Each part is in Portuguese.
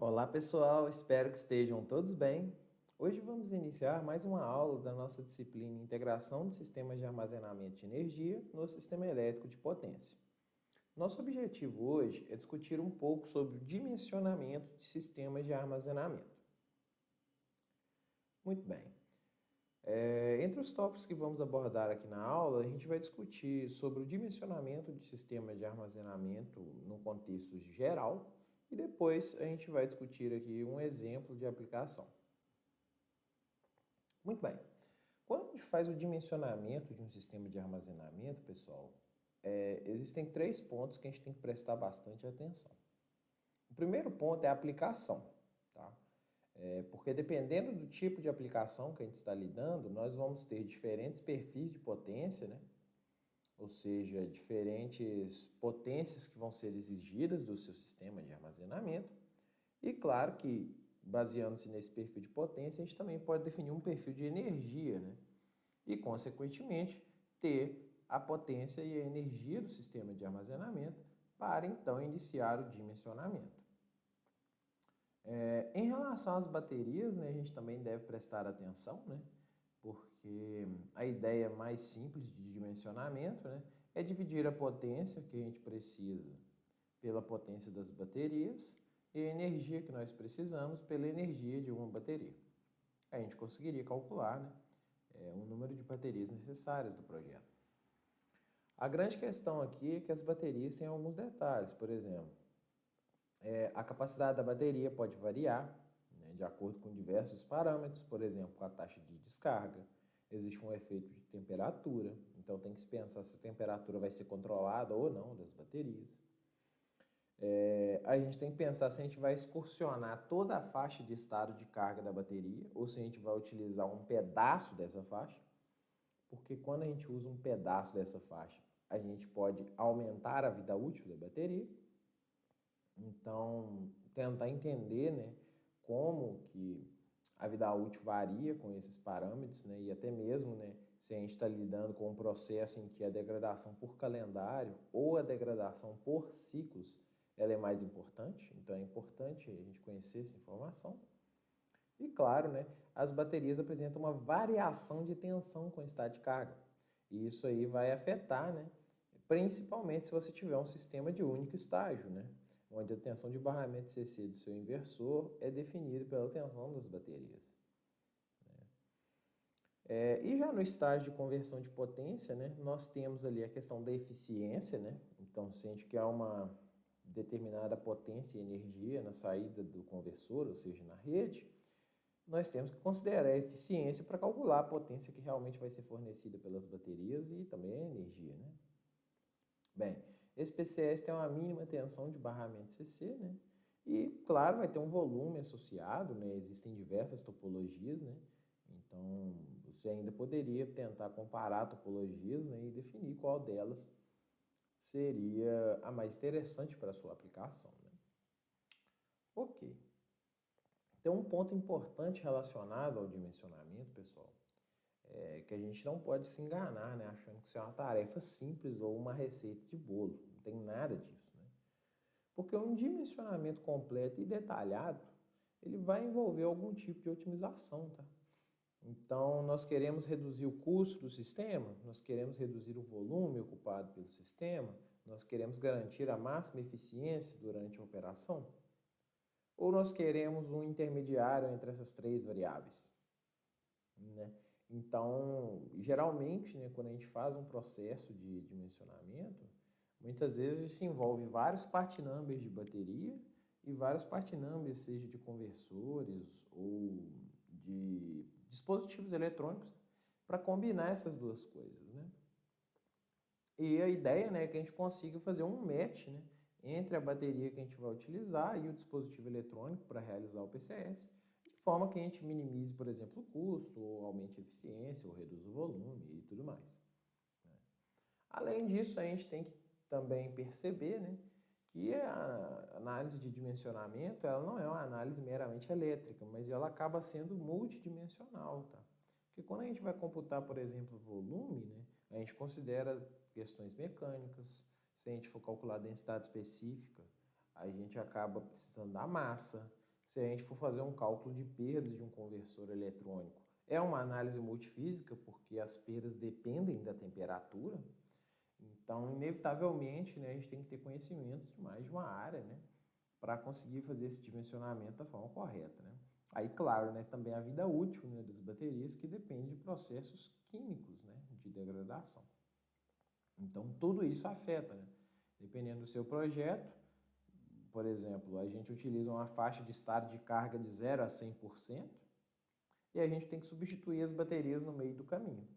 Olá pessoal, espero que estejam todos bem. Hoje vamos iniciar mais uma aula da nossa disciplina Integração de Sistemas de Armazenamento de Energia no Sistema Elétrico de Potência. Nosso objetivo hoje é discutir um pouco sobre o dimensionamento de sistemas de armazenamento. Muito bem. Entre os tópicos que vamos abordar aqui na aula, a gente vai discutir sobre o dimensionamento de sistemas de armazenamento no contexto geral e depois a gente vai discutir aqui um exemplo de aplicação. Muito bem. Quando a gente faz o dimensionamento de um sistema de armazenamento, pessoal, existem três pontos que a gente tem que prestar bastante atenção. O primeiro ponto é a aplicação, tá? Porque dependendo do tipo de aplicação que a gente está lidando, nós vamos ter diferentes perfis de potência, né? Ou seja, diferentes potências que vão ser exigidas do seu sistema de armazenamento. E claro que, baseando-se nesse perfil de potência, a gente também pode definir um perfil de energia, né? E, consequentemente, ter a potência e a energia do sistema de armazenamento para, então, iniciar o dimensionamento. Em relação às baterias, né, a gente também deve prestar atenção, né, porque a ideia mais simples de dimensionamento, né, é dividir a potência que a gente precisa pela potência das baterias e a energia que nós precisamos pela energia de uma bateria. A gente conseguiria calcular, né, o número de baterias necessárias do projeto. A grande questão aqui é que as baterias têm alguns detalhes, por exemplo, a capacidade da bateria pode variar, né, de acordo com diversos parâmetros, por exemplo, com a taxa de descarga. Existe um efeito de temperatura, então tem que se pensar se a temperatura vai ser controlada ou não das baterias. A gente tem que pensar se a gente vai excursionar toda a faixa de estado de carga da bateria ou se a gente vai utilizar um pedaço dessa faixa, porque quando a gente usa um pedaço dessa faixa, a gente pode aumentar a vida útil da bateria. Então, tentar entender, né, como que a vida útil varia com esses parâmetros, né, e até mesmo, né, se a gente está lidando com um processo em que a degradação por calendário ou a degradação por ciclos ela é mais importante, então é importante a gente conhecer essa informação. E claro, né, as baterias apresentam uma variação de tensão com o estado de carga. E isso aí vai afetar, né, principalmente se você tiver um sistema de único estágio, né, onde a tensão de barramento CC do seu inversor é definida pela tensão das baterias. E já no estágio de conversão de potência, né, nós temos ali a questão da eficiência, né? Então, se a gente quer uma determinada potência e energia na saída do conversor, ou seja, na rede, nós temos que considerar a eficiência para calcular a potência que realmente vai ser fornecida pelas baterias e também a energia, né? Bem, esse PCS tem uma mínima tensão de barramento CC, né? E, claro, vai ter um volume associado, né? Existem diversas topologias, né? Então, você ainda poderia tentar comparar topologias, né, e definir qual delas seria a mais interessante para a sua aplicação, né? Ok. Então, um ponto importante relacionado ao dimensionamento, pessoal, é que a gente não pode se enganar, né, achando que isso é uma tarefa simples ou uma receita de bolo. Não tem nada disso, né? Porque um dimensionamento completo e detalhado, ele vai envolver algum tipo de otimização, tá? Então, nós queremos reduzir o custo do sistema, nós queremos reduzir o volume ocupado pelo sistema, nós queremos garantir a máxima eficiência durante a operação, ou nós queremos um intermediário entre essas três variáveis, né? Então, geralmente, né, quando a gente faz um processo de dimensionamento, muitas vezes se envolve vários part numbers de bateria e vários part numbers, seja de conversores ou de dispositivos eletrônicos, para combinar essas duas coisas, né? E a ideia, né, é que a gente consiga fazer um match, né, entre a bateria que a gente vai utilizar e o dispositivo eletrônico para realizar o PCS, de forma que a gente minimize, por exemplo, o custo, ou aumente a eficiência, ou reduza o volume e tudo mais. Além disso, a gente tem que também perceber, né, que a análise de dimensionamento ela não é uma análise meramente elétrica, mas ela acaba sendo multidimensional, tá? Porque quando a gente vai computar, por exemplo, volume, né, a gente considera questões mecânicas. Se a gente for calcular a densidade específica, a gente acaba precisando da massa. se a gente for fazer um cálculo de perdas de um conversor eletrônico. É uma análise multifísica, porque as perdas dependem da temperatura. Então, inevitavelmente, né, a gente tem que ter conhecimento de mais de uma área, né, para conseguir fazer esse dimensionamento da forma correta, né. Aí, claro, né, também a vida útil, né, das baterias, que depende de processos químicos, né, de degradação. Então, tudo isso afeta, né. Dependendo do seu projeto, por exemplo, a gente utiliza uma faixa de estado de carga de 0 a 100%, e a gente tem que substituir as baterias no meio do caminho.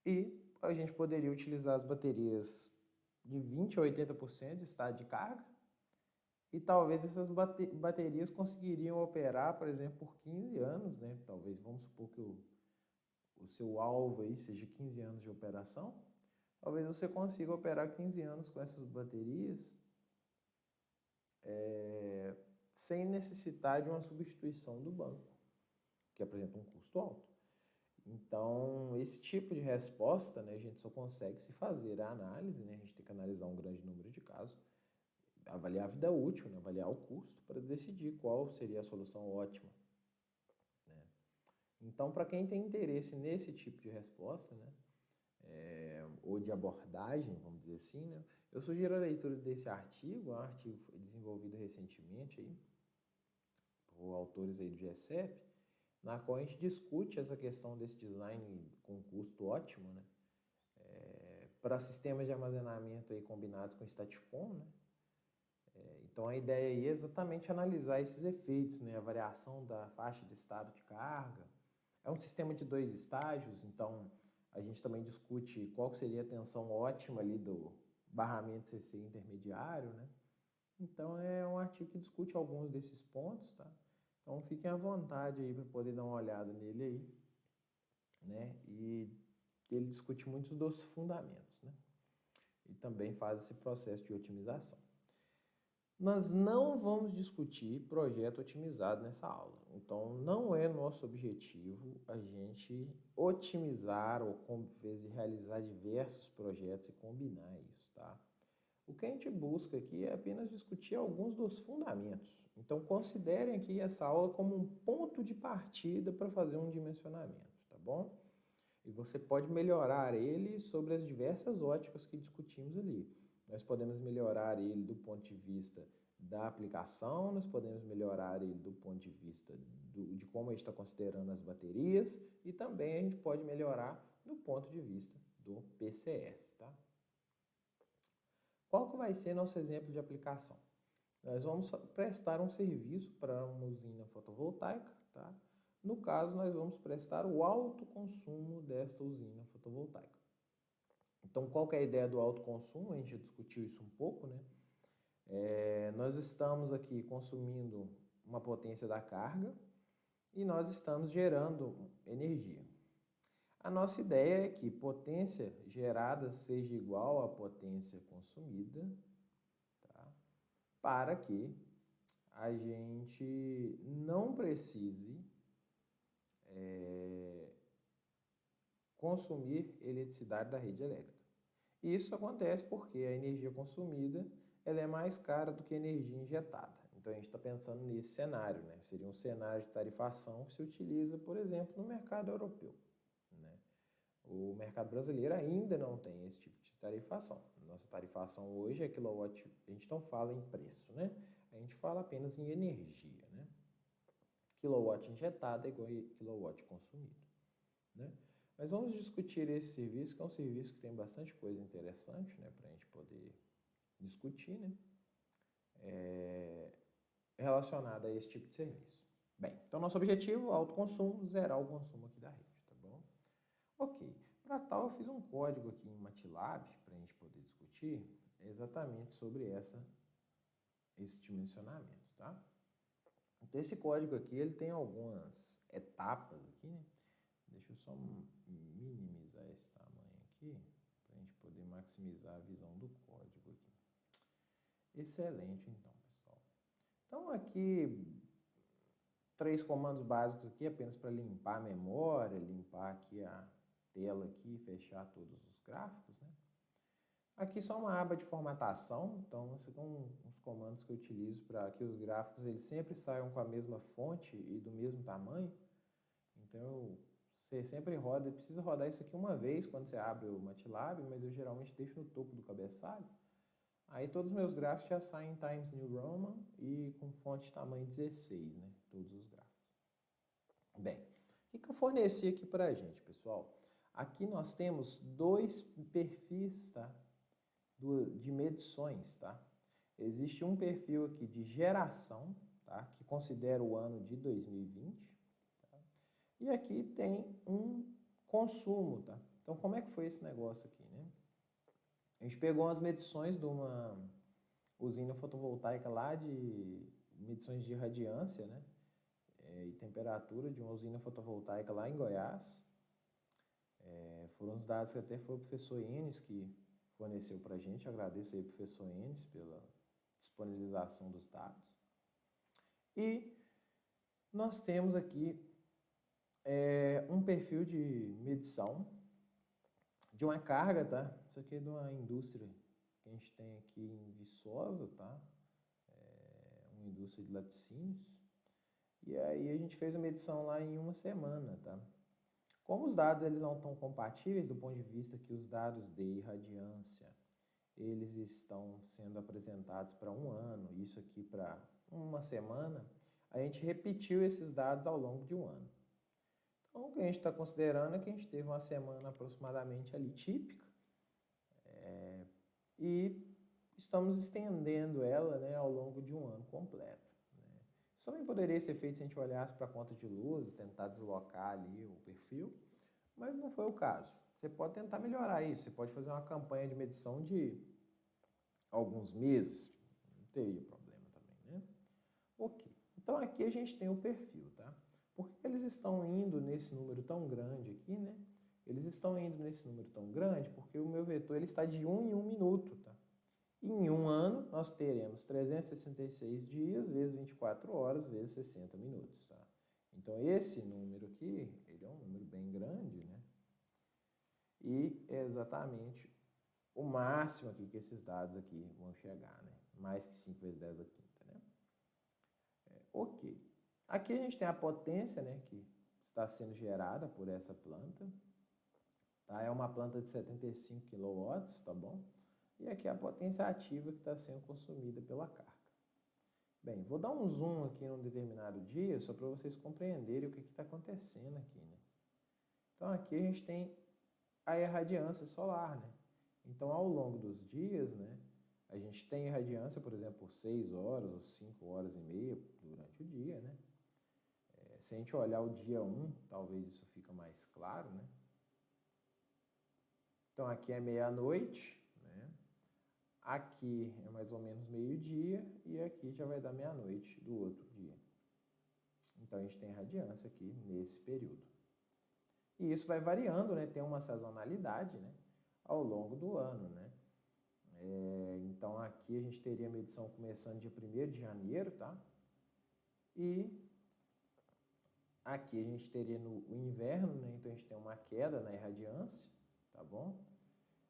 E a gente poderia utilizar as baterias de 20 a 80% de estado de carga, e talvez essas baterias conseguiriam operar, por exemplo, por 15 anos, né? Talvez, vamos supor que o seu alvo aí seja 15 anos de operação, talvez você consiga operar 15 anos com essas baterias sem necessitar de uma substituição do banco, que apresenta um custo alto. Então, esse tipo de resposta, né, a gente só consegue se fazer a análise, né, a gente tem que analisar um grande número de casos, avaliar a vida útil, né, avaliar o custo, para decidir qual seria a solução ótima, né. Então, para quem tem interesse nesse tipo de resposta, né, ou de abordagem, vamos dizer assim, né, eu sugiro a leitura desse artigo, um artigo foi desenvolvido recentemente aí, por autores aí do GECEP, na qual a gente discute essa questão desse design com custo ótimo, né, para sistemas de armazenamento aí combinados com Staticom, né. Então a ideia aí é exatamente analisar esses efeitos, né, a variação da faixa de estado de carga. É um sistema de 2 estágios, então a gente também discute qual seria a tensão ótima ali do barramento CC intermediário, né. Então é um artigo que discute alguns desses pontos, tá? Então fiquem à vontade aí para poder dar uma olhada nele aí, né? E ele discute muitos dos fundamentos, né? E também faz esse processo de otimização. Nós não vamos discutir projeto otimizado nessa aula. Então não é nosso objetivo a gente otimizar ou realizar diversos projetos e combinar isso, tá? O que a gente busca aqui é apenas discutir alguns dos fundamentos. Então, considerem aqui essa aula como um ponto de partida para fazer um dimensionamento, tá bom? E você pode melhorar ele sobre as diversas óticas que discutimos ali. Nós podemos melhorar ele do ponto de vista da aplicação, nós podemos melhorar ele do ponto de vista de como a gente está considerando as baterias, e também a gente pode melhorar do ponto de vista do PCS, tá? Qual que vai ser nosso exemplo de aplicação? Nós vamos prestar um serviço para uma usina fotovoltaica, tá? No caso, nós vamos prestar o autoconsumo desta usina fotovoltaica. Então, qual que é a ideia do autoconsumo? A gente já discutiu isso um pouco, né? Nós estamos aqui consumindo uma potência da carga e nós estamos gerando energia. A nossa ideia é que potência gerada seja igual à potência consumida, tá? Para que a gente não precise consumir eletricidade da rede elétrica. E isso acontece porque a energia consumida ela é mais cara do que a energia injetada. Então a gente está pensando nesse cenário, né? Seria um cenário de tarifação que se utiliza, por exemplo, no mercado europeu, né? O mercado brasileiro ainda não tem esse tipo de tarifação. Nossa tarifação hoje é quilowatt, a gente não fala em preço, né? A gente fala apenas em energia, né? Quilowatt injetado é igual a quilowatt consumido, né? Mas vamos discutir esse serviço, que é um serviço que tem bastante coisa interessante, né, para a gente poder discutir, né, relacionada a esse tipo de serviço. Bem, então nosso objetivo, autoconsumo, zerar o consumo aqui da rede, tá bom? Ok, para tal eu fiz um código aqui em MATLAB, para a gente poder discutir exatamente sobre esse dimensionamento, tá? Então esse código aqui, ele tem algumas etapas aqui, né? Deixa eu só minimizar esse tamanho aqui, para a gente poder maximizar a visão do código aqui. Excelente, então, pessoal. Então, aqui, 3 comandos básicos aqui, apenas para limpar a memória, limpar aqui a tela aqui, fechar todos os gráficos, né? Aqui só uma aba de formatação, então esses são uns comandos que eu utilizo para que os gráficos eles sempre saiam com a mesma fonte e do mesmo tamanho. Então você sempre roda, precisa rodar isso aqui uma vez quando você abre o MATLAB, mas eu geralmente deixo no topo do cabeçalho. Aí todos os meus gráficos já saem em Times New Roman e com fonte de tamanho 16, né? Todos os gráficos. Bem, o que eu forneci aqui para a gente, pessoal? Aqui nós temos dois perfis, tá? De medições, tá? Existe um perfil aqui de geração, tá? Que considera o ano de 2020, tá? E aqui tem um consumo, tá? Então, como é que foi esse negócio aqui, né? A gente pegou umas medições de uma usina fotovoltaica lá de medições de radiância, né? E temperatura de uma usina fotovoltaica lá em Goiás. Foram os dados que até foi o professor Enes que forneceu para a gente. Agradeço aí ao professor Enes pela disponibilização dos dados. E nós temos aqui um perfil de medição de uma carga, tá? Isso aqui é de uma indústria que a gente tem aqui em Viçosa, tá? Uma indústria de laticínios. E aí a gente fez a medição lá em uma semana, tá? Como os dados eles não estão compatíveis do ponto de vista que os dados de irradiância eles estão sendo apresentados para um ano, isso aqui para uma semana, a gente repetiu esses dados ao longo de um ano. Então, o que a gente está considerando é que a gente teve uma semana aproximadamente ali típica e estamos estendendo ela, né, ao longo de um ano completo. Né. Isso também poderia ser feito se a gente olhasse para a conta de luz, tentar deslocar ali o perfil, mas não foi o caso. Você pode tentar melhorar isso, você pode fazer uma campanha de medição de alguns meses, não teria problema também, né? Ok, então aqui a gente tem o perfil, tá? Por que eles estão indo nesse número tão grande aqui, né? Eles estão indo nesse número tão grande porque o meu vetor ele está de 1 em 1 minuto, tá? E em um ano nós teremos 366 dias vezes 24 horas vezes 60 minutos, tá? Então esse número aqui, ele é um número bem grande, né? E é exatamente o máximo aqui que esses dados aqui vão chegar, né? Mais que 5 vezes 10 a quinta, né? Ok. Aqui a gente tem a potência, né, que está sendo gerada por essa planta. Tá? É uma planta de 75 kW, tá bom? E aqui é a potência ativa que está sendo consumida pela carga. Bem, vou dar um zoom aqui num determinado dia, só para vocês compreenderem o que está acontecendo aqui, né? Então aqui a gente tem a irradiância solar, né? Então ao longo dos dias, né, a gente tem irradiância, por exemplo, por 6 horas ou 5 horas e meia durante o dia, né? Se a gente olhar o dia 1, talvez isso fica mais claro, né? Então aqui é meia-noite, né? Aqui é mais ou menos meio-dia e aqui já vai dar meia-noite do outro dia. Então a gente tem radiância aqui nesse período. E isso vai variando, né? Tem uma sazonalidade, né, ao longo do ano, né? Então aqui a gente teria a medição começando dia 1º de janeiro, tá? E aqui a gente teria o inverno, né? Então a gente tem uma queda na irradiância, tá bom?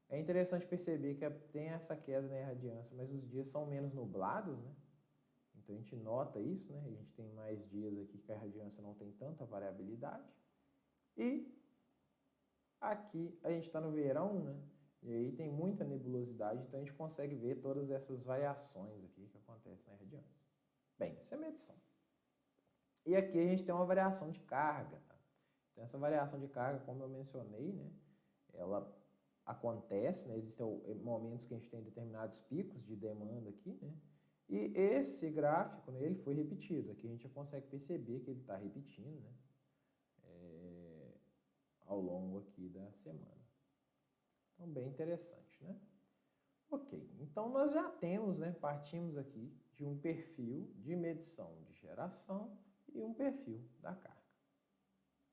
É interessante perceber que tem essa queda na irradiância, mas os dias são menos nublados, né? Então a gente nota isso, né? A gente tem mais dias aqui que a irradiância não tem tanta variabilidade. E aqui a gente está no verão, né? E aí tem muita nebulosidade, então a gente consegue ver todas essas variações aqui que acontecem na irradiância. Bem, isso é medição. E aqui a gente tem uma variação de carga, tá? Então essa variação de carga, como eu mencionei, né? Ela acontece, né? Existem momentos que a gente tem determinados picos de demanda aqui, né? E esse gráfico, né, ele foi repetido. Aqui a gente já consegue perceber que ele está repetindo, né? Ao longo aqui da semana. Então, bem interessante, né? Ok, então nós já temos, né, partimos aqui de um perfil de medição de geração e um perfil da carga.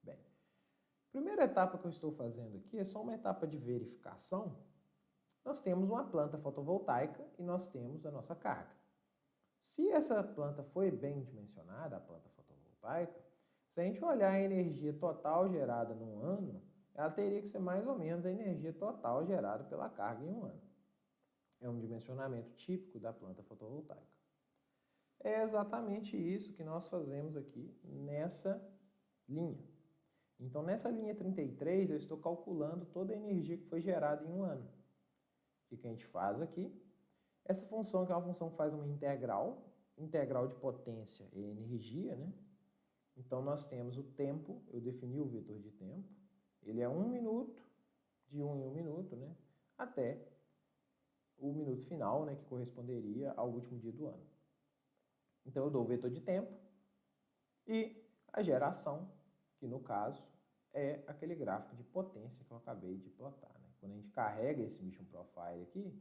Bem, a primeira etapa que eu estou fazendo aqui é só uma etapa de verificação. Nós temos uma planta fotovoltaica e nós temos a nossa carga. Se essa planta foi bem dimensionada, a planta fotovoltaica, se a gente olhar a energia total gerada num ano, ela teria que ser mais ou menos a energia total gerada pela carga em um ano. É um dimensionamento típico da planta fotovoltaica. É exatamente isso que nós fazemos aqui nessa linha. Então, nessa linha 33, eu estou calculando toda a energia que foi gerada em um ano. O que a gente faz aqui? Essa função, que é uma função que faz uma integral de potência e energia, né? Então, nós temos o tempo, eu defini o vetor de tempo, ele é 1 minuto, de 1 em 1 minuto, né? Até o minuto final, né? Que corresponderia ao último dia do ano. Então, eu dou o vetor de tempo e a geração, que no caso é aquele gráfico de potência que eu acabei de plotar, né? Quando a gente carrega esse Mission Profile aqui,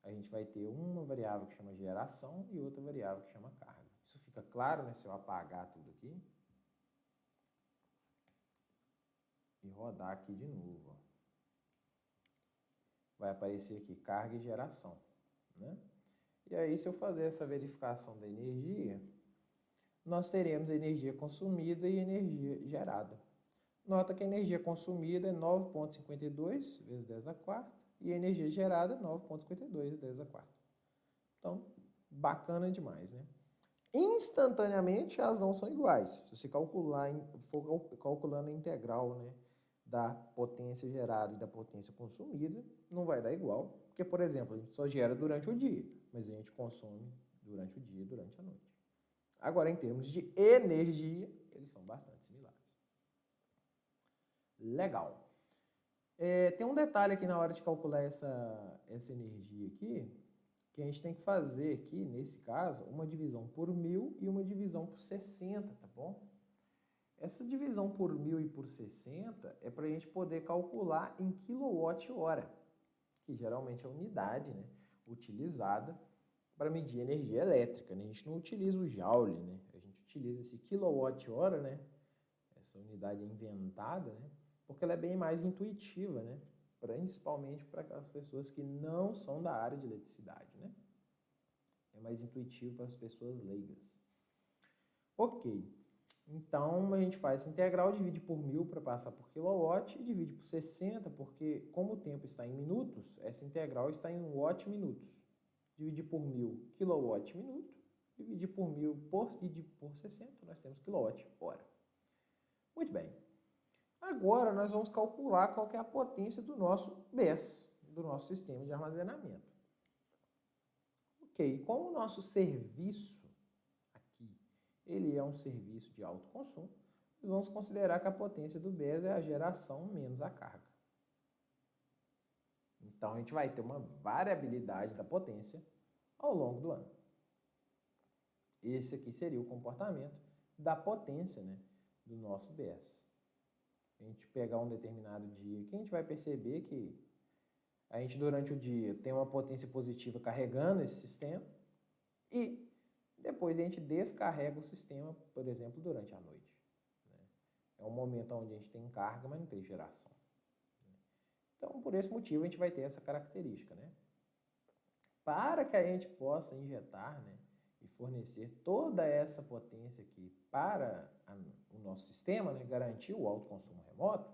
a gente vai ter uma variável que chama geração e outra variável que chama carga. Isso fica claro, né, se eu apagar tudo aqui e rodar aqui de novo. Ó. Vai aparecer aqui carga e geração, né? E aí, se eu fazer essa verificação da energia, nós teremos energia consumida e energia gerada. Nota que a energia consumida é 9,52 vezes 10 a quarta e a energia gerada 9,52 vezes 10 a quarta. Então, bacana demais, né? Instantaneamente, elas não são iguais. Se você for calculando a integral, né, da potência gerada e da potência consumida, não vai dar igual. Porque, por exemplo, a gente só gera durante o dia, mas a gente consome durante o dia e durante a noite. Agora, em termos de energia, eles são bastante similares. Legal. Tem um detalhe aqui na hora de calcular essa energia aqui, que a gente tem que fazer aqui, nesse caso, uma divisão por 1000 e uma divisão por 60, tá bom? Essa divisão por 1000 e por 60 é para a gente poder calcular em quilowatt-hora, que geralmente é a unidade, né, utilizada para medir energia elétrica, né? A gente não utiliza o joule, né? A gente utiliza esse quilowatt-hora, né? Essa unidade inventada, né? Porque ela é bem mais intuitiva, né? Principalmente para aquelas pessoas que não são da área de eletricidade, né? É mais intuitivo para as pessoas leigas. Ok. Então, a gente faz essa integral, divide por 1000 para passar por quilowatt e divide por 60, porque como o tempo está em minutos, essa integral está em watt-minutos. Dividir por 1000 quilowatt-minuto, dividir por 1000 e por 60, nós temos quilowatt-hora. Muito bem. Agora, nós vamos calcular qual que é a potência do nosso BESS, do nosso sistema de armazenamento. Ok, como o nosso serviço aqui, ele é um serviço de alto consumo, nós vamos considerar que a potência do BESS é a geração menos a carga. Então, a gente vai ter uma variabilidade da potência ao longo do ano. Esse aqui seria o comportamento da potência, né, do nosso BESS. A gente pegar um determinado dia que a gente vai perceber que a gente durante o dia tem uma potência positiva carregando esse sistema e depois a gente descarrega o sistema, por exemplo, durante a noite. É um momento onde a gente tem carga, mas não tem geração. Então, por esse motivo, a gente vai ter essa característica, né? Para que a gente possa injetar, né, e fornecer toda essa potência aqui para o nosso sistema, né, garantir o autoconsumo remoto,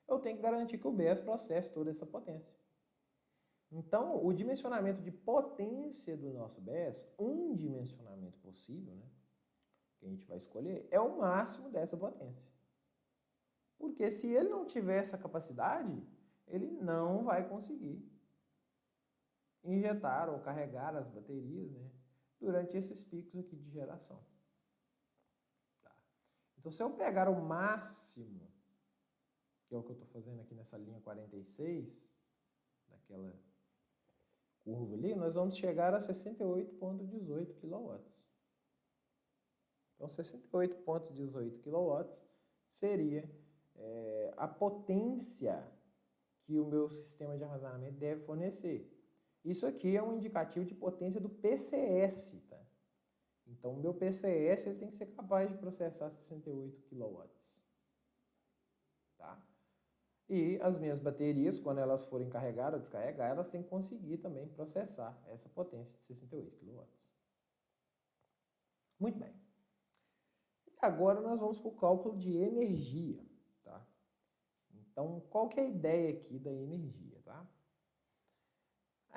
eu tenho que garantir que o BESS processe toda essa potência. Então, o dimensionamento de potência do nosso BESS, um dimensionamento possível, né, que a gente vai escolher, é o máximo dessa potência. Porque se ele não tiver essa capacidade, ele não vai conseguir injetar ou carregar as baterias, né, durante esses picos aqui de geração. Tá. Então, se eu pegar o máximo, que é o que eu estou fazendo aqui nessa linha 46, daquela curva ali, nós vamos chegar a 68,18 kW. Então, 68,18 kW seria a potência que o meu sistema de armazenamento deve fornecer. Isso aqui é um indicativo de potência do PCS, tá? Então, o meu PCS ele tem que ser capaz de processar 68 kW. Tá? E as minhas baterias, quando elas forem carregar ou descarregar, elas têm que conseguir também processar essa potência de 68 kW. Muito bem. E agora nós vamos para o cálculo de energia. Tá? Então, qual que é a ideia aqui da energia? Tá?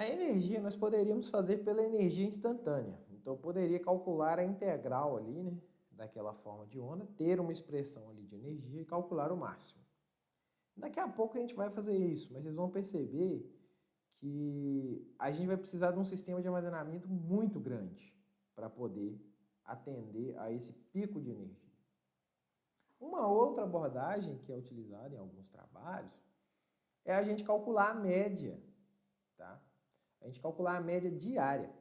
A energia nós poderíamos fazer pela energia instantânea. Então, eu poderia calcular a integral ali, né, daquela forma de onda, ter uma expressão ali de energia e calcular o máximo. Daqui a pouco a gente vai fazer isso, mas vocês vão perceber que a gente vai precisar de um sistema de armazenamento muito grande para poder atender a esse pico de energia. Uma outra abordagem que é utilizada em alguns trabalhos é a gente calcular a média, tá? A gente calcular a média diária.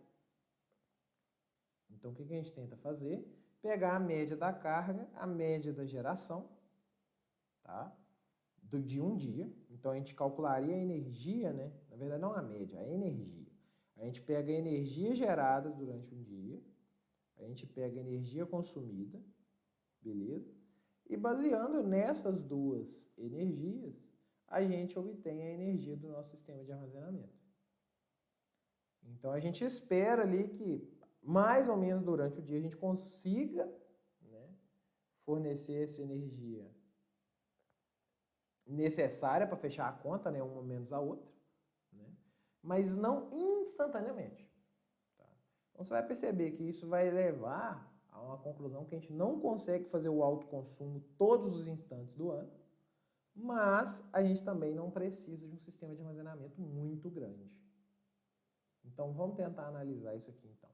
Então, o que a gente tenta fazer? Pegar a média da carga, a média da geração, tá? De um dia. Então, a gente calcularia a energia, né? Na verdade, não a média, a energia. A gente pega a energia gerada durante um dia, a gente pega a energia consumida, beleza? E baseando nessas duas energias, a gente obtém a energia do nosso sistema de armazenamento. Então, a gente espera ali que, mais ou menos durante o dia, a gente consiga, né, fornecer essa energia necessária para fechar a conta, né, uma menos a outra, né, mas não instantaneamente. Tá? Então, você vai perceber que isso vai levar a uma conclusão que a gente não consegue fazer o autoconsumo todos os instantes do ano, mas a gente também não precisa de um sistema de armazenamento muito grande. Então, vamos tentar analisar isso aqui, então.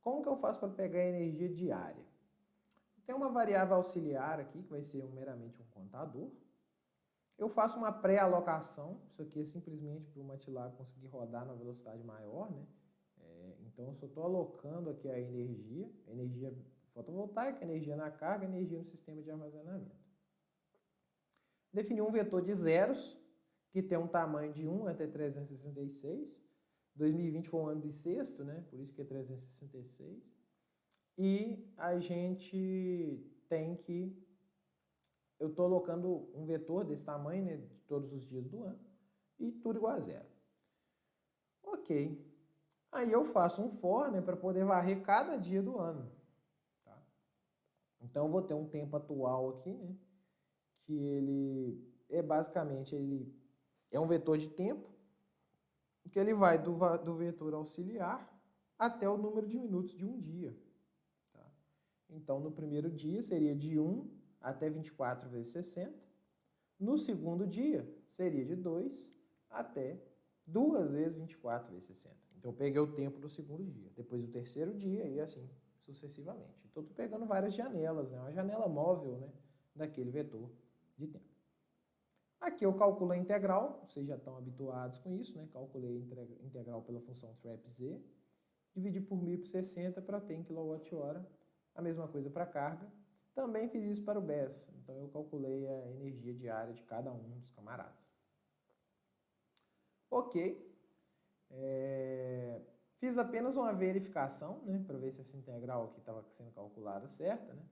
Como que eu faço para pegar a energia diária? Tem uma variável auxiliar aqui, que vai ser meramente um contador. Eu faço uma pré-alocação, isso aqui é simplesmente para o MATLAB conseguir rodar na velocidade maior, né? Então, eu só estou alocando aqui a energia fotovoltaica, energia na carga, energia no sistema de armazenamento. Defini um vetor de zeros, que tem um tamanho de 1 até 366. 2020 foi um ano bissexto, né? Por isso que é 366. E a gente tem que... Eu estou alocando um vetor desse tamanho, né, de todos os dias do ano, e tudo igual a zero. Ok. Aí eu faço um for, né, para poder varrer cada dia do ano. Tá? Então eu vou ter um tempo atual aqui, né, que ele é basicamente um vetor de tempo, que ele vai do vetor auxiliar até o número de minutos de um dia. Tá? Então, no primeiro dia seria de 1 até 24 vezes 60. No segundo dia, seria de 2 até 2 vezes 24 vezes 60. Então, eu peguei o tempo do segundo dia. Depois do terceiro dia e assim sucessivamente. Então, estou pegando várias janelas, né? Uma janela móvel, né, daquele vetor de tempo. Aqui eu calculo a integral, vocês já estão habituados com isso, né? Calculei a integral pela função TRAPZ, dividi por 1000 por 60 para ter em kWh, a mesma coisa para a carga. Também fiz isso para o BESS, então eu calculei a energia diária de cada um dos camaradas. Ok, fiz apenas uma verificação, né, para ver se essa integral aqui estava sendo calculada certa, né?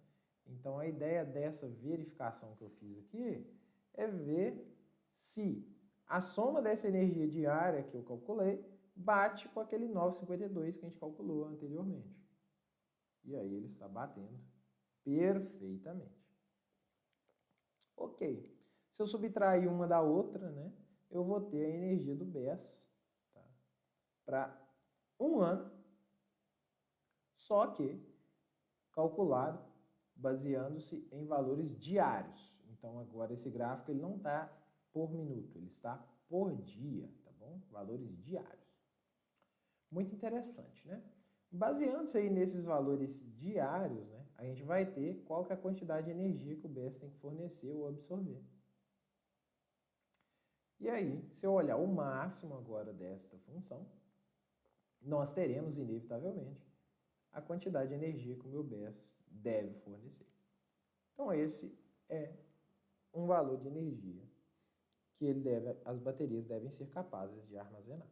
Então a ideia dessa verificação que eu fiz aqui é ver se a soma dessa energia diária que eu calculei bate com aquele 9,52 que a gente calculou anteriormente. E aí ele está batendo perfeitamente. Ok. Se eu subtrair uma da outra, né, eu vou ter a energia do BESS, tá, para um ano, só que calculado baseando-se em valores diários. Então, agora esse gráfico ele não está por minuto, ele está por dia, tá bom? Valores diários. Muito interessante, né? Baseando-se aí nesses valores diários, né, a gente vai ter qual que é a quantidade de energia que o BESS tem que fornecer ou absorver. E aí, se eu olhar o máximo agora desta função, nós teremos, inevitavelmente, a quantidade de energia que o meu BESS deve fornecer. Então, esse é um valor de energia que as baterias devem ser capazes de armazenar.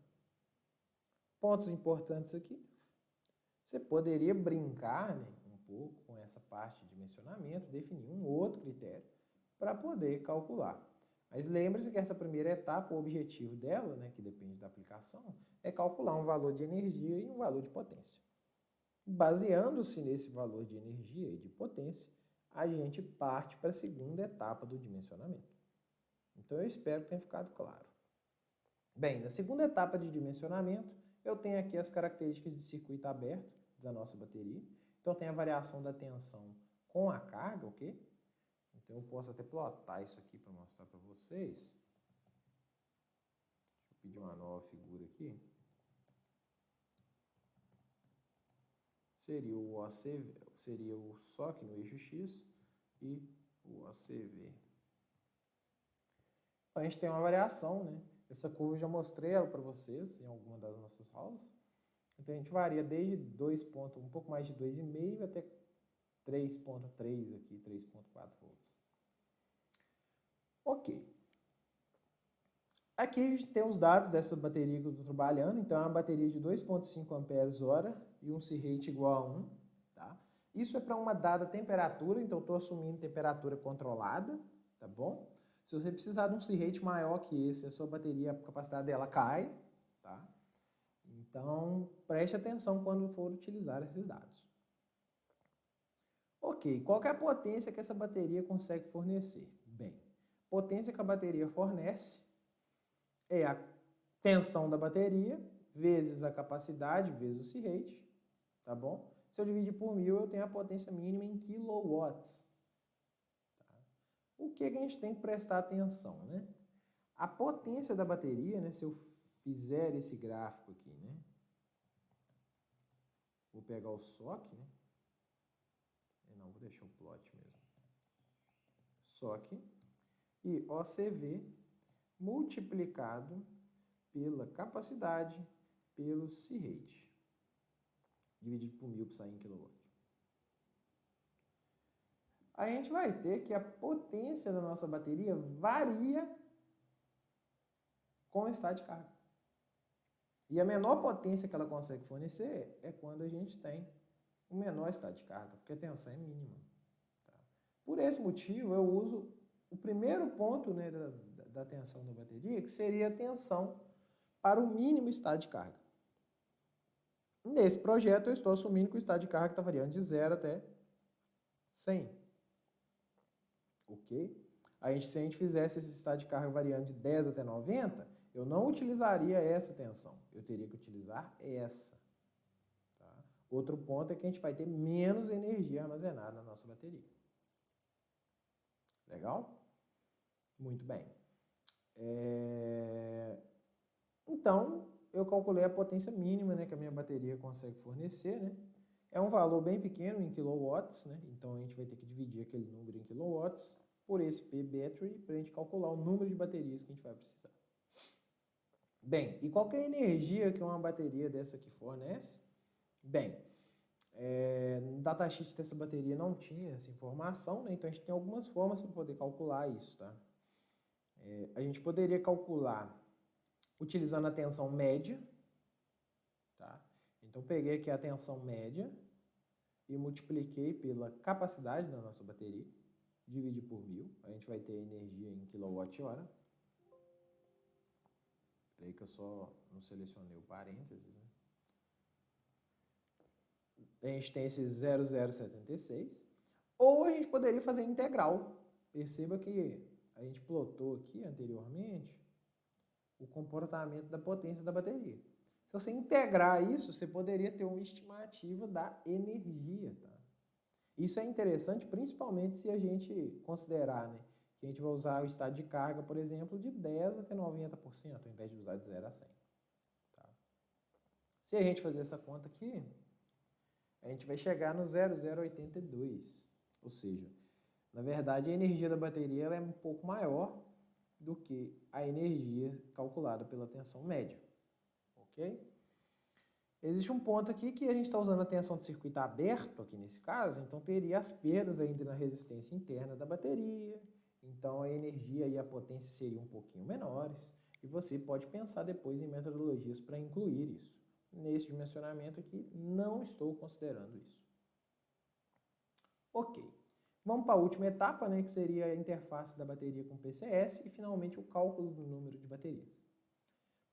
Pontos importantes aqui. Você poderia brincar, né, um pouco com essa parte de dimensionamento, definir um outro critério para poder calcular. Mas lembre-se que essa primeira etapa, o objetivo dela, né, que depende da aplicação, é calcular um valor de energia e um valor de potência. Baseando-se nesse valor de energia e de potência, a gente parte para a segunda etapa do dimensionamento. Então, eu espero que tenha ficado claro. Bem, na segunda etapa de dimensionamento, eu tenho aqui as características de circuito aberto da nossa bateria. Então, tem a variação da tensão com a carga, ok? Então, eu posso até plotar isso aqui para mostrar para vocês. Deixa eu pedir uma nova figura aqui. Seria o OCV, seria o SOC no eixo X e o OCV. Então, a gente tem uma variação, né? Essa curva eu já mostrei ela para vocês em alguma das nossas aulas. Então, a gente varia desde um pouco mais de 2,5 até 3,3 aqui, 3,4 volts. Ok. Aqui a gente tem os dados dessa bateria que eu estou trabalhando. Então, é uma bateria de 2,5 Ah e um C-rate igual a 1. Tá? Isso é para uma dada temperatura, então eu estou assumindo temperatura controlada, tá bom? Se você precisar de um C-rate maior que esse, a sua bateria, a capacidade dela cai, tá? Então, preste atenção quando for utilizar esses dados. Ok, qual que é a potência que essa bateria consegue fornecer? Bem, a potência que a bateria fornece é a tensão da bateria vezes a capacidade vezes o C-rate, tá bom? Se eu dividir por 1000, eu tenho a potência mínima em quilowatts. Tá? O que a gente tem que prestar atenção, né? A potência da bateria, né? Se eu fizer esse gráfico aqui, né? Vou pegar o SOC, né? Não, vou deixar o plot mesmo. SOC e OCV multiplicado pela capacidade pelo C-rate, dividido por 1000 para sair em kW. A gente vai ter que a potência da nossa bateria varia com o estado de carga. E a menor potência que ela consegue fornecer é quando a gente tem o menor estado de carga, porque a tensão é mínima. Tá? Por esse motivo, eu uso o primeiro ponto, né, da tensão da bateria, que seria a tensão para o mínimo estado de carga. Nesse projeto, eu estou assumindo que o estado de carga está variando de 0 até 100. Ok? Se a gente fizesse esse estado de carga variando de 10 até 90, eu não utilizaria essa tensão. Eu teria que utilizar essa. Tá? Outro ponto é que a gente vai ter menos energia armazenada na nossa bateria. Legal? Muito bem. Então, eu calculei a potência mínima, né, que a minha bateria consegue fornecer, né? É um valor bem pequeno em kilowatts, né? Então a gente vai ter que dividir aquele número em kilowatts por esse P battery para a gente calcular o número de baterias que a gente vai precisar. Bem, e qual que é a energia que uma bateria dessa aqui fornece? Bem, no datasheet dessa bateria não tinha essa informação, né? Então a gente tem algumas formas para poder calcular isso, tá? A gente poderia calcular utilizando a tensão média, tá? Então, peguei aqui a tensão média e multipliquei pela capacidade da nossa bateria, dividi por 1000, a gente vai ter energia em kWh. Peraí que eu só não selecionei o parênteses, né? A gente tem esse 0,076, ou a gente poderia fazer integral. Perceba que a gente plotou aqui anteriormente o comportamento da potência da bateria. Se você integrar isso, você poderia ter uma estimativa da energia. Tá? Isso é interessante, principalmente se a gente considerar, né, que a gente vai usar o estado de carga, por exemplo, de 10 até 90%, ao invés de usar de 0 a 100. Tá? Se a gente fazer essa conta aqui, a gente vai chegar no 0,082. Ou seja, na verdade, a energia da bateria ela é um pouco maior do que a energia calculada pela tensão média. Ok? Existe um ponto aqui que a gente está usando a tensão de circuito aberto, aqui nesse caso, então teria as perdas ainda na resistência interna da bateria, então a energia e a potência seriam um pouquinho menores, e você pode pensar depois em metodologias para incluir isso. Nesse dimensionamento aqui, não estou considerando isso. Ok. Vamos para a última etapa, né, que seria a interface da bateria com PCS e, finalmente, o cálculo do número de baterias.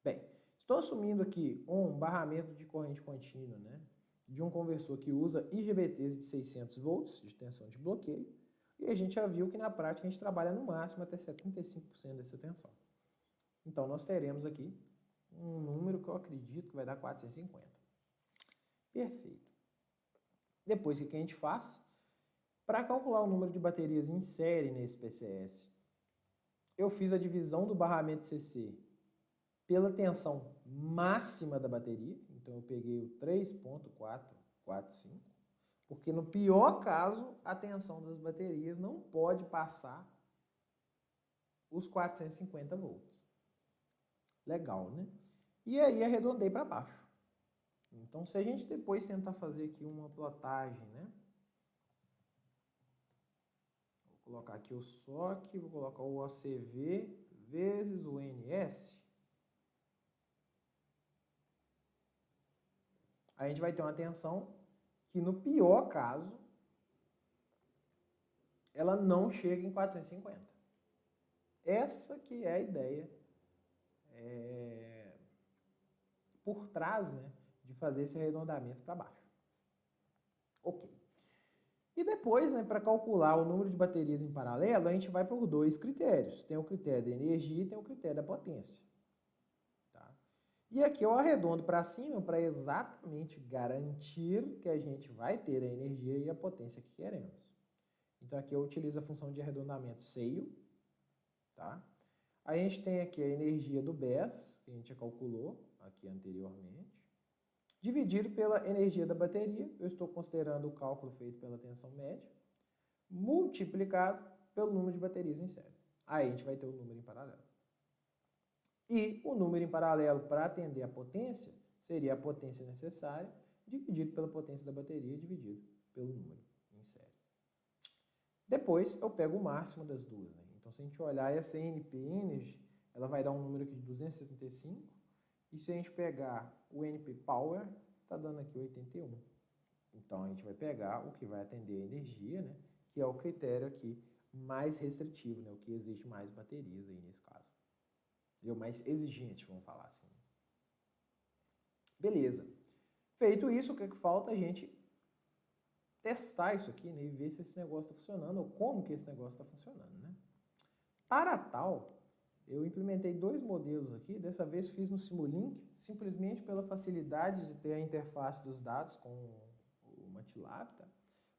Bem, estou assumindo aqui um barramento de corrente contínua, né, de um conversor que usa IGBTs de 600 volts de tensão de bloqueio, e a gente já viu que, na prática, a gente trabalha no máximo até 75% dessa tensão. Então, nós teremos aqui um número que eu acredito que vai dar 450. Perfeito. Depois, o que a gente faz? Para calcular o número de baterias em série nesse PCS, eu fiz a divisão do barramento CC pela tensão máxima da bateria. Então, eu peguei o 3.445, porque no pior caso, a tensão das baterias não pode passar os 450 volts. Legal, né? E aí, arredondei para baixo. Então, se a gente depois tentar fazer aqui uma plotagem, né? Vou colocar aqui o SOC, vou colocar o OCV vezes o NS. A gente vai ter uma tensão que, no pior caso, ela não chega em 450. Essa que é a ideia por trás, né, de fazer esse arredondamento para baixo. Ok. E depois, né, para calcular o número de baterias em paralelo, a gente vai por dois critérios. Tem o critério da energia e tem o critério da potência. Tá? E aqui eu arredondo para cima para exatamente garantir que a gente vai ter a energia e a potência que queremos. Então aqui eu utilizo a função de arredondamento seio. Tá? A gente tem aqui a energia do BES, que a gente já calculou aqui anteriormente. Dividido pela energia da bateria, eu estou considerando o cálculo feito pela tensão média, multiplicado pelo número de baterias em série. Aí a gente vai ter o número em paralelo. E o número em paralelo para atender a potência seria a potência necessária dividido pela potência da bateria dividido pelo número em série. Depois eu pego o máximo das duas. Né? Então se a gente olhar essa NP Energy, ela vai dar um número aqui de 275. E se a gente pegar o NP Power, está dando aqui 81. Então, a gente vai pegar o que vai atender a energia, né? Que é o critério aqui mais restritivo, né? O que exige mais baterias aí nesse caso. E o mais exigente, vamos falar assim. Beleza. Feito isso, o que falta? A gente testar isso aqui, né? E ver se esse negócio está funcionando ou como que esse negócio está funcionando, né? Para tal, eu implementei dois modelos aqui, dessa vez fiz no Simulink, simplesmente pela facilidade de ter a interface dos dados com o MATLAB, tá?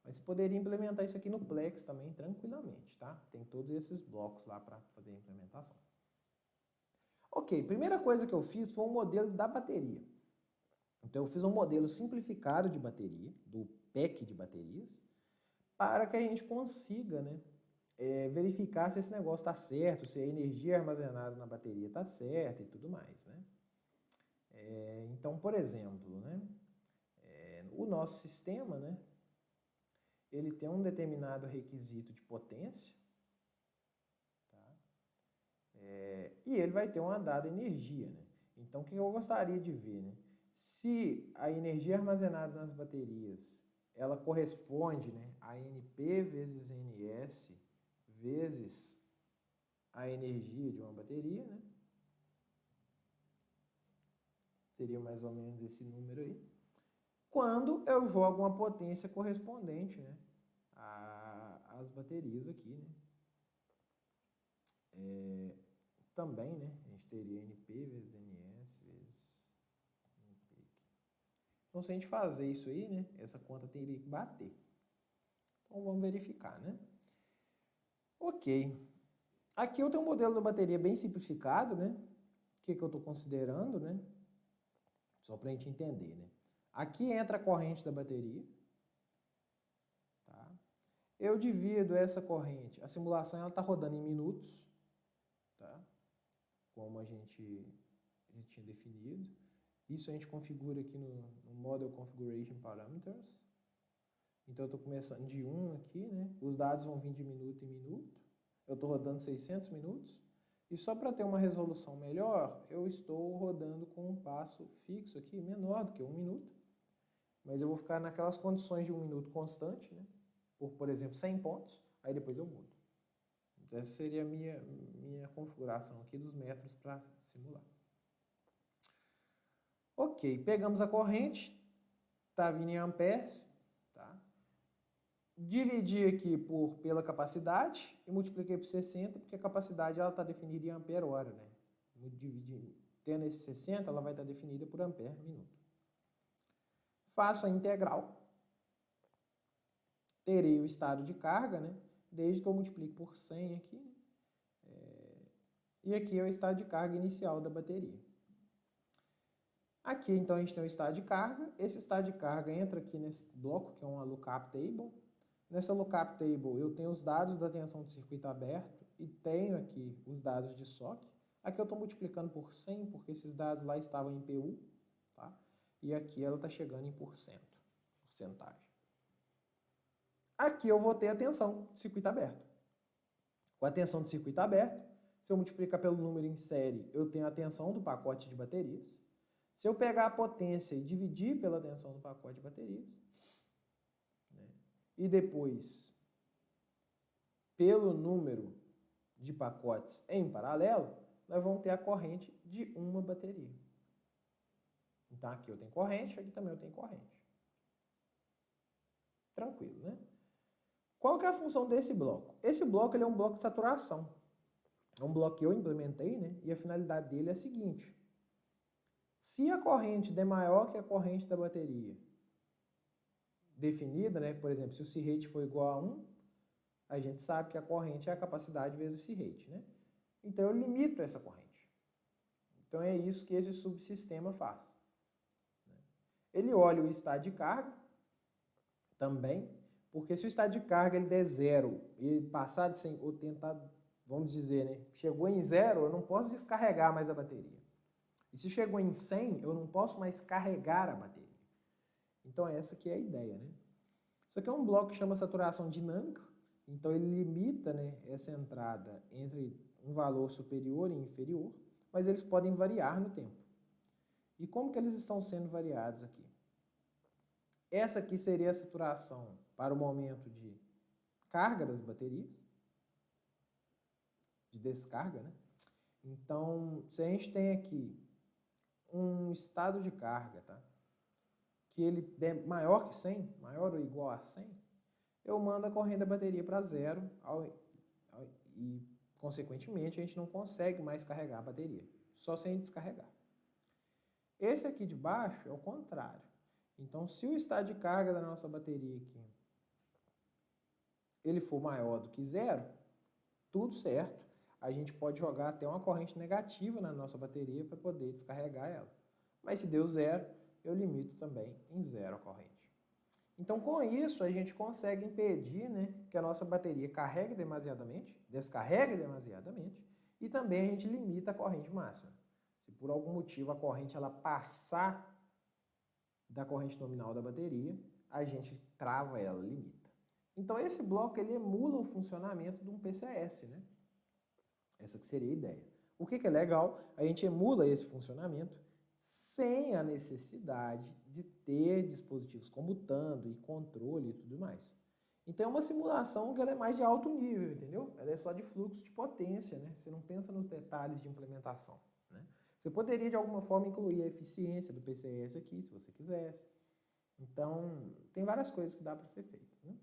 Mas você poderia implementar isso aqui no Plex também tranquilamente, tá? Tem todos esses blocos lá para fazer a implementação. Ok, primeira coisa que eu fiz foi um modelo da bateria. Então eu fiz um modelo simplificado de bateria, do pack de baterias, para que a gente consiga, né, verificar se esse negócio está certo, se a energia armazenada na bateria está certa e tudo mais, né? Então, por exemplo, né, o nosso sistema, né, ele tem um determinado requisito de potência, tá? E ele vai ter uma dada energia, né? Então, o que eu gostaria de ver, né? Se a energia armazenada nas baterias, ela corresponde, né, a NP vezes NS vezes a energia de uma bateria, né? Seria mais ou menos esse número aí. Quando eu jogo uma potência correspondente, né, às baterias aqui, né? Também, né, a gente teria NP vezes NS vezes NP aqui. Então, se a gente fazer isso aí, né, essa conta teria que bater. Então, vamos verificar, né? Ok. Aqui eu tenho um modelo da bateria bem simplificado, né? O que eu estou considerando, né? Só para a gente entender, né? Aqui entra a corrente da bateria. Tá? Eu divido essa corrente. A simulação está rodando em minutos. Tá? Como a gente tinha definido. Isso a gente configura aqui no Model Configuration Parameters. Então eu estou começando de 1 aqui, né? Os dados vão vir de minuto em minuto. Eu estou rodando 600 minutos. E só para ter uma resolução melhor, eu estou rodando com um passo fixo aqui, menor do que 1 minuto. Mas eu vou ficar naquelas condições de 1 minuto constante, né? Por exemplo, 100 pontos, aí depois eu mudo. Então, essa seria a minha configuração aqui dos métodos para simular. Ok, pegamos a corrente, está vindo em amperes, tá? Dividi aqui pela capacidade e multipliquei por 60, porque a capacidade está definida em ampere-hora, né? tendo esse 60, ela vai estar definida por ampere minuto. Faço a integral. Terei o estado de carga, né? Desde que eu multiplique por 100 aqui. E aqui é o estado de carga inicial da bateria. Aqui, então, a gente tem o estado de carga. Esse estado de carga entra aqui nesse bloco, que é uma lookup table. Nessa lookup table, eu tenho os dados da tensão de circuito aberto e tenho aqui os dados de SOC. Aqui eu estou multiplicando por 100, porque esses dados lá estavam em PU, tá? E aqui ela está chegando em porcentagem. Aqui eu vou ter a tensão de circuito aberto. Com a tensão de circuito aberto, se eu multiplicar pelo número em série, eu tenho a tensão do pacote de baterias. Se eu pegar a potência e dividir pela tensão do pacote de baterias, né, e depois pelo número de pacotes em paralelo, nós vamos ter a corrente de uma bateria. Então aqui eu tenho corrente, aqui também eu tenho corrente. Tranquilo, né? Qual que é a função desse bloco? Esse bloco ele é um bloco de saturação. É um bloco que eu implementei, né? E a finalidade dele é a seguinte. Se a corrente der maior que a corrente da bateria definida, né? Por exemplo, se o C-rate for igual a 1, a gente sabe que a corrente é a capacidade vezes o C-rate, né? Então eu limito essa corrente. Então é isso que esse subsistema faz. Ele olha o estado de carga também, porque se o estado de carga ele der 0 e passar de 100, ou tentar, vamos dizer, né, chegou em 0, eu não posso descarregar mais a bateria. E se chegou em 100, eu não posso mais carregar a bateria. Então essa que é a ideia, né? Isso aqui é um bloco que chama saturação dinâmica, então ele limita, né, essa entrada entre um valor superior e inferior, mas eles podem variar no tempo. E como que eles estão sendo variados aqui? Essa aqui seria a saturação para o momento de carga das baterias, de descarga, né? Então, se a gente tem aqui um estado de carga, tá? Que ele é maior que 100, maior ou igual a 100, eu mando a corrente da bateria para 0 e, consequentemente, a gente não consegue mais carregar a bateria, só sem descarregar. Esse aqui de baixo é o contrário. Então, se o estado de carga da nossa bateria aqui ele for maior do que 0, tudo certo. A gente pode jogar até uma corrente negativa na nossa bateria para poder descarregar ela. Mas se deu 0, eu limito também em 0 a corrente. Então, com isso, a gente consegue impedir, né, que a nossa bateria carregue demasiadamente, descarregue demasiadamente, e também a gente limita a corrente máxima. Se por algum motivo a corrente ela passar da corrente nominal da bateria, a gente trava ela, limita. Então esse bloco ele emula o funcionamento de um PCS, né? Essa que seria a ideia. O que é legal? A gente emula esse funcionamento sem a necessidade de ter dispositivos comutando e controle e tudo mais. Então é uma simulação que ela é mais de alto nível, entendeu? Ela é só de fluxo de potência, né? Você não pensa nos detalhes de implementação, né? Você poderia de alguma forma incluir a eficiência do PCS aqui, se você quisesse. Então, tem várias coisas que dá para ser feitas, né?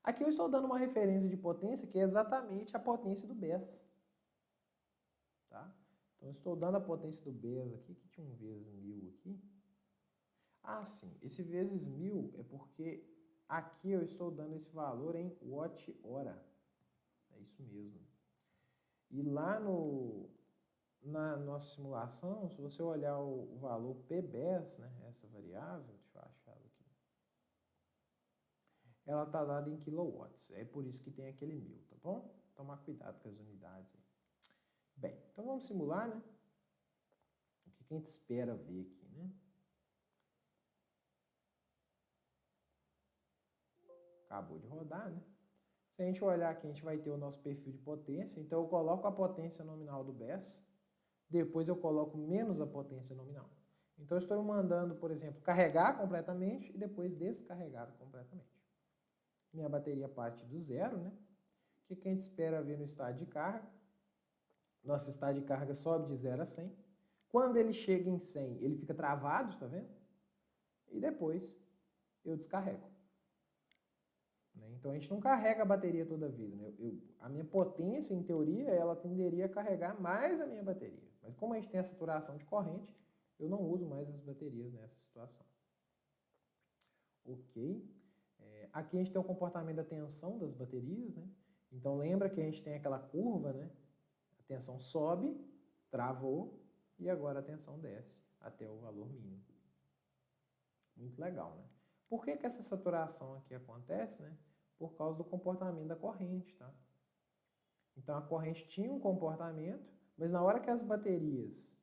Aqui eu estou dando uma referência de potência que é exatamente a potência do BES. Tá? Então, eu estou dando a potência do BES aqui, que tinha um vezes 1000 aqui. Ah, sim, esse vezes 1000 é porque aqui eu estou dando esse valor em watt-hora. É isso mesmo. E lá na nossa simulação, se você olhar o valor PBES, né, essa variável, deixa eu achar ela aqui, ela está dada em quilowatts, é por isso que tem aquele 1000, tá bom? Tomar cuidado com as unidades aí. Bem, então vamos simular, né? O que a gente espera ver aqui, né? Acabou de rodar, né? Se a gente olhar aqui, a gente vai ter o nosso perfil de potência, então eu coloco a potência nominal do BES, depois eu coloco menos a potência nominal. Então eu estou mandando, por exemplo, carregar completamente e depois descarregar completamente. Minha bateria parte do 0, né? O que a gente espera ver no estado de carga? Nosso estado de carga sobe de 0 a 100. Quando ele chega em 100, ele fica travado, tá vendo? E depois eu descarrego. Então a gente não carrega a bateria toda a vida, né? A minha potência, em teoria, ela tenderia a carregar mais a minha bateria. Mas como a gente tem a saturação de corrente, eu não uso mais as baterias nessa situação. Ok? Aqui a gente tem o comportamento da tensão das baterias, né? Então lembra que a gente tem aquela curva, né? A tensão sobe, travou, e agora a tensão desce até o valor mínimo. Muito legal, né? Por que que essa saturação aqui acontece, né? Por causa do comportamento da corrente, tá? Então a corrente tinha um comportamento, mas na hora que as baterias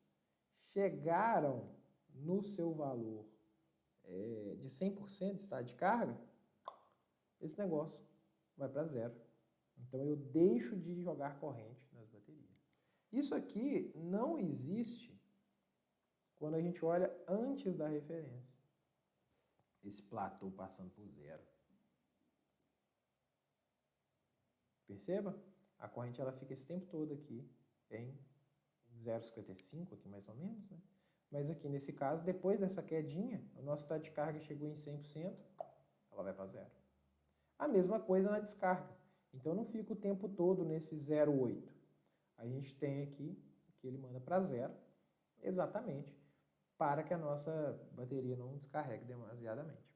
chegaram no seu valor de 100% de estado de carga, esse negócio vai para zero. Então eu deixo de jogar corrente nas baterias. Isso aqui não existe quando a gente olha antes da referência. Esse platô passando por zero. Perceba? A corrente ela fica esse tempo todo aqui em 0,55, aqui mais ou menos, né? Mas aqui nesse caso, depois dessa quedinha, o nosso estado de carga chegou em 100%, ela vai para zero. A mesma coisa na descarga. Então não fica o tempo todo nesse 0,8. A gente tem aqui que ele manda para zero, exatamente, para que a nossa bateria não descarregue demasiadamente.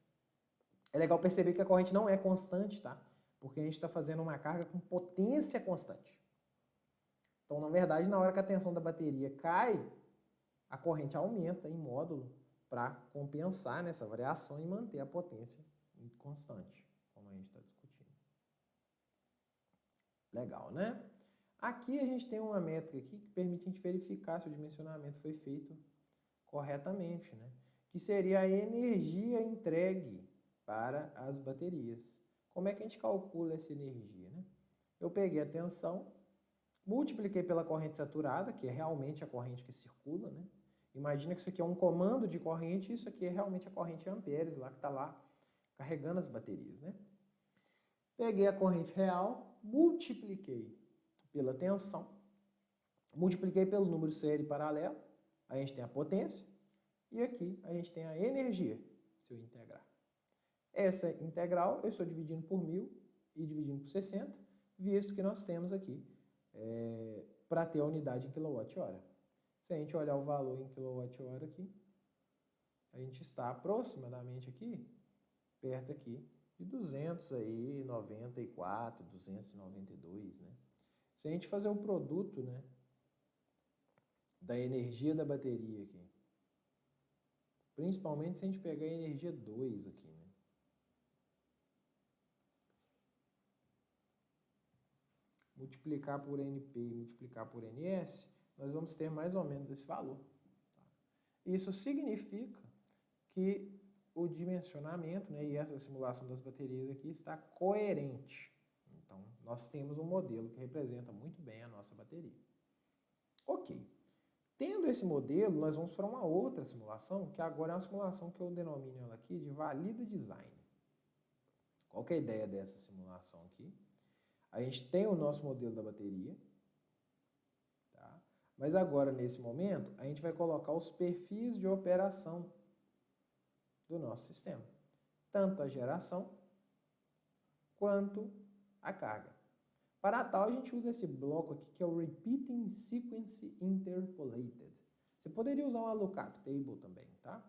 É legal perceber que a corrente não é constante, tá? Porque a gente está fazendo uma carga com potência constante. Então, na verdade, na hora que a tensão da bateria cai, a corrente aumenta em módulo para compensar nessa variação e manter a potência constante, como a gente está discutindo. Legal, né? Aqui a gente tem uma métrica aqui que permite a gente verificar se o dimensionamento foi feito corretamente, né? Que seria a energia entregue para as baterias. Como é que a gente calcula essa energia, né? Eu peguei a tensão, multipliquei pela corrente saturada, que é realmente a corrente que circula, né? Imagina que isso aqui é um comando de corrente, e isso aqui é realmente a corrente em amperes, lá que está lá carregando as baterias, né? Peguei a corrente real, multipliquei pela tensão, multipliquei pelo número série paralelo, a gente tem a potência, e aqui a gente tem a energia, se eu integrar. Essa integral eu estou dividindo por 1000 e dividindo por 60, visto que nós temos aqui para ter a unidade em kWh. Se a gente olhar o valor em kWh aqui, a gente está aproximadamente aqui, perto aqui de 294, 292, né? Se a gente fazer o produto, né, da energia da bateria aqui, principalmente se a gente pegar a energia 2 aqui, né? Multiplicar por NP e multiplicar por NS, nós vamos ter mais ou menos esse valor. Isso significa que o dimensionamento, né, e essa simulação das baterias aqui está coerente. Então, nós temos um modelo que representa muito bem a nossa bateria. Ok. Tendo esse modelo, nós vamos para uma outra simulação, que agora é uma simulação que eu denomino ela aqui de valida design. Qual que é a ideia dessa simulação aqui? A gente tem o nosso modelo da bateria, tá? Mas agora, nesse momento, a gente vai colocar os perfis de operação do nosso sistema. Tanto a geração, quanto a carga. Para tal, a gente usa esse bloco aqui, que é o Repeating Sequence Interpolated. Você poderia usar uma lookup table também, tá?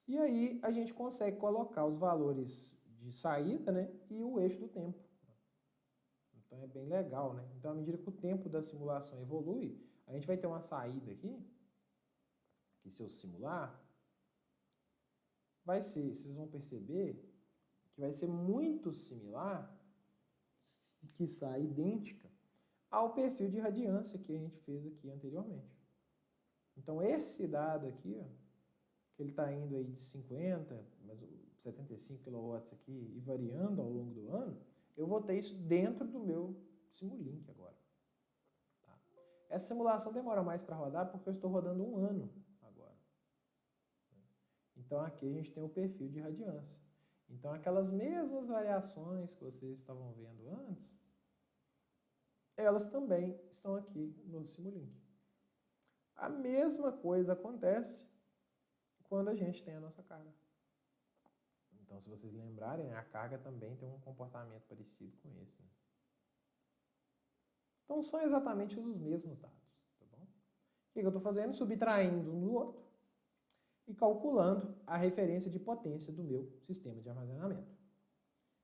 E aí, a gente consegue colocar os valores de saída, né, e o eixo do tempo. Então, é bem legal, né? Então, à medida que o tempo da simulação evolui, a gente vai ter uma saída aqui, que se eu simular, vai ser, vocês vão perceber que vai ser muito similar, que sai idêntica, ao perfil de radiância que a gente fez aqui anteriormente. Então, esse dado aqui, ó, que ele está indo aí de 50, 75 kW aqui e variando ao longo do ano, eu vou ter isso dentro do meu Simulink agora. Tá? Essa simulação demora mais para rodar porque eu estou rodando um ano agora. Então, aqui a gente tem o perfil de radiância. Então, aquelas mesmas variações que vocês estavam vendo antes, elas também estão aqui no Simulink. A mesma coisa acontece quando a gente tem a nossa carga. Então, se vocês lembrarem, a carga também tem um comportamento parecido com esse. Né? Então, são exatamente os mesmos dados. Tá bom? que eu estou fazendo? Subtraindo um do outro e calculando a referência de potência do meu sistema de armazenamento.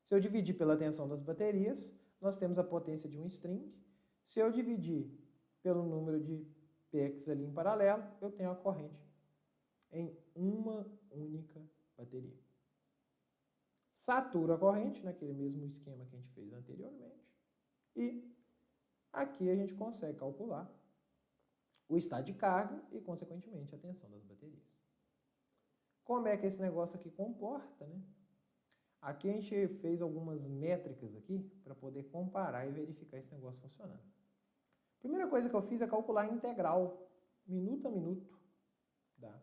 Se eu dividir pela tensão das baterias, nós temos a potência de um string. Se eu dividir pelo número de PX ali em paralelo, eu tenho a corrente em uma única bateria. Saturo a corrente, naquele mesmo esquema que a gente fez anteriormente. E aqui a gente consegue calcular o estado de carga e, consequentemente, a tensão das baterias. Como é que esse negócio aqui comporta, né? Aqui a gente fez algumas métricas aqui para poder comparar e verificar esse negócio funcionando. A primeira coisa que eu fiz é calcular a integral, minuto a minuto, da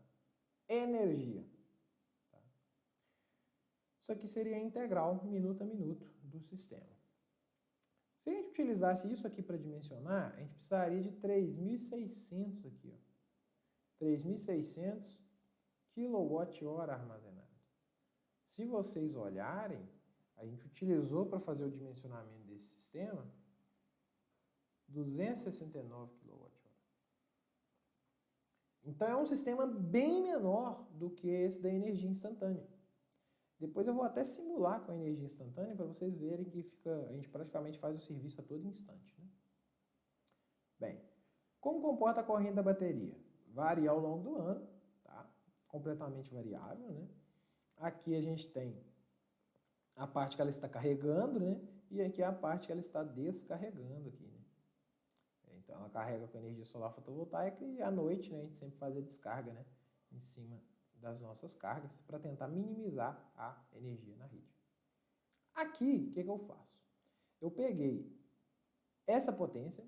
energia. Tá? Isso aqui seria a integral, minuto a minuto, do sistema. Se a gente utilizasse isso aqui para dimensionar, a gente precisaria de 3.600 aqui, ó. 3.600 kWh armazenado. Se vocês olharem, a gente utilizou para fazer o dimensionamento desse sistema 269 kWh. Então é um sistema bem menor do que esse da energia instantânea. Depois eu vou até simular com a energia instantânea para vocês verem que a gente praticamente faz o serviço a todo instante, né? Bem, como comporta a corrente da bateria? Varia ao longo do ano, tá? Completamente variável, né? Aqui a gente tem a parte que ela está carregando, né? E aqui a parte que ela está descarregando aqui, né? Então ela carrega com energia solar fotovoltaica e à noite, né, a gente sempre faz a descarga, né, em cima das nossas cargas para tentar minimizar a energia na rede. Aqui, o que eu faço? Eu peguei essa potência,